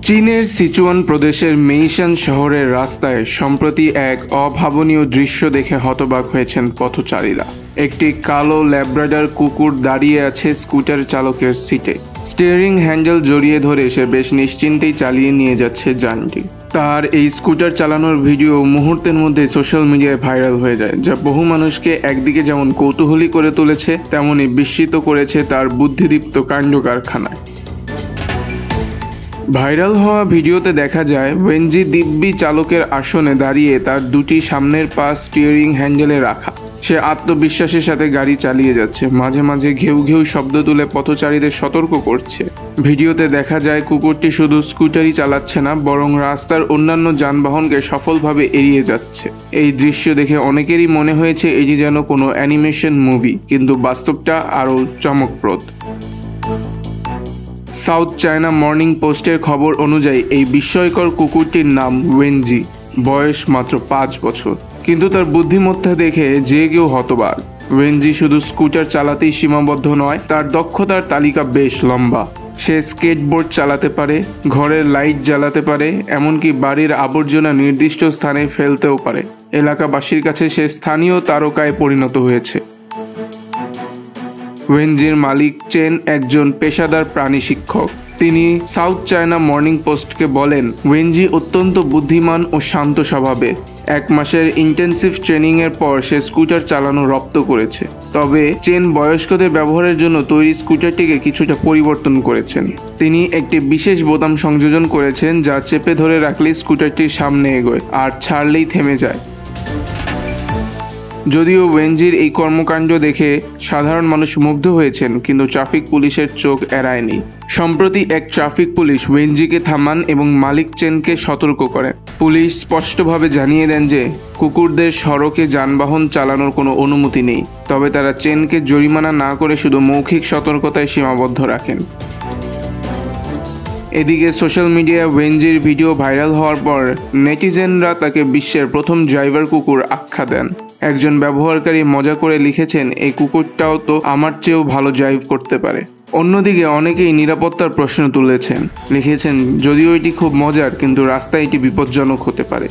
চীনের সিচুয়ান প্রদেশের মেইশান শহরের রাস্তায় সম্প্রতি এক অভাবনীয় দৃশ্য দেখে হতবাক হয়েছেন পথচারীরা। একটি কালো ল্যাব্রাডর কুকুর দাঁড়িয়ে আছে স্কুটার চালকের সিটে। স্টিয়ারিং হ্যান্ডেল জড়িয়ে ধরে সে বেশ নিশ্চিন্তেই চালিয়ে নিয়ে যাচ্ছে যানটি। তার এই স্কুটার চালানোর ভিডিও মুহূর্তের মধ্যে সোশ্যাল মিডিয়ায় ভাইরাল হয়ে যায়, যা বহু মানুষকে একদিকে যেমন কৌতূহলী করে তুলেছে, তেমনি বিস্মিত করেছে তার বুদ্ধিদীপ্ত কাণ্ড কারখানায়। ভাইরাল হওয়া ভিডিওতে দেখা যায় ওয়েনজি দিব্যি চালকের আসনে দাঁড়িয়ে তার দুটি সামনের পা স্টিয়ারিং হ্যান্ডেলে রাখা। সে আত্মবিশ্বাসের সাথে গাড়ি চালিয়ে যাচ্ছে, মাঝে মাঝে ঘেউ ঘেউ শব্দ তুলে পথচারীদের সতর্ক করছে। ভিডিওতে দেখা যায় কুকুরটি শুধু স্কুটারই চালাচ্ছে না, বরং রাস্তার অন্যান্য যানবাহনকে সফলভাবে এড়িয়ে যাচ্ছে। এই দৃশ্য দেখে অনেকেরই মনে হয়েছে এটি যেন কোনো অ্যানিমেশন মুভি, কিন্তু বাস্তবটা আরও চমকপ্রদ। সাউথ চায়না মর্নিং পোস্টের খবর অনুযায়ী এই বিস্ময়কর কুকুরটির নাম ওয়েনজি। বয়স মাত্র 5 বছর, কিন্তু তার বুদ্ধিমত্তা দেখে যে কেউ হতবাক। ওয়েনজি শুধু স্কুটার চালাতেই সীমাবদ্ধ নয়, তার দক্ষতার তালিকা বেশ লম্বা। সে স্কেটবোর্ড চালাতে পারে, ঘরের লাইট জ্বালাতে পারে, এমনকি বাড়ির আবর্জনা নির্দিষ্ট স্থানে ফেলতেও পারে। এলাকাবাসীর কাছে সে স্থানীয় তারকায় পরিণত হয়েছে। ওয়েনজির মালিক চেন একজন পেশাদার প্রাণী শিক্ষক। তিনি সাউথ চায়না মর্নিং পোস্টকে বলেন, ওয়েনজি অত্যন্ত বুদ্ধিমান ও শান্ত স্বভাবের। 1 মাসের ইন্টেন্সিভ ট্রেনিংয়ের পর সে স্কুটার চালানো রপ্ত করেছে। তবে চেন বয়স্কদের ব্যবহারের জন্য তৈরি স্কুটারটিকে কিছুটা পরিবর্তন করেছেন। তিনি একটি বিশেষ বোতাম সংযোজন করেছেন, যা চেপে ধরে রাখলেই স্কুটারটির সামনে এগোয় আর ছাড়লেই থেমে যায়। যদিও ওয়েনজির এই কর্মকাণ্ড দেখে সাধারণ মানুষ মুগ্ধ হয়েছেন, কিন্তু ট্রাফিক পুলিশের চোখ এড়ায়নি। সম্প্রতি এক ট্রাফিক পুলিশ ওয়েনজিকে থামান এবং মালিক চেনকে সতর্ক করেন। পুলিশ স্পষ্টভাবে জানিয়ে দেন যে কুকুরদের সড়কে যানবাহন চালানোর কোনো অনুমতি নেই, তবে তারা চেনকে জরিমানা না করে শুধু মৌখিক সতর্কতায় সীমাবদ্ধ রাখেন। এদিকে সোশ্যাল মিডিয়ায় ওয়েনজির ভিডিও ভাইরাল হওয়ার পর নেটিজেনরা তাকে বিশ্বের প্রথম ড্রাইভার কুকুর আখ্যা দেন। একজন ব্যবহারকারী মজা করে লিখেছেন, এই কুকুরটাও তো আমার চেয়েও ভালো ড্রাইভ করতে পারে। অন্যদিকে অনেকেই নিরাপত্তার প্রশ্ন তুলেছেন, লিখেছেন যদিও এটি খুব মজার, কিন্তু রাস্তায় এটি বিপজ্জনক হতে পারে।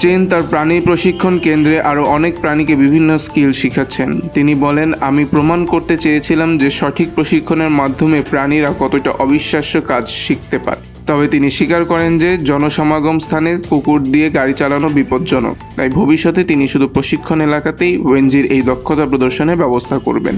চেন তার প্রাণী প্রশিক্ষণ কেন্দ্রে আরও অনেক প্রাণীকে বিভিন্ন স্কিল শিখাচ্ছেন। তিনি বলেন, আমি প্রমাণ করতে চেয়েছিলাম যে সঠিক প্রশিক্ষণের মাধ্যমে প্রাণীরা কতটা অবিশ্বাস্য কাজ শিখতে পারে। তবে তিনি স্বীকার করেন যে জনসমাগম স্থানে কুকুর দিয়ে গাড়ি চালানো বিপজ্জনক, তাই ভবিষ্যতে তিনি শুধু প্রশিক্ষণ এলাকাতেই ওয়েনজির এই দক্ষতা প্রদর্শনের ব্যবস্থা করবেন।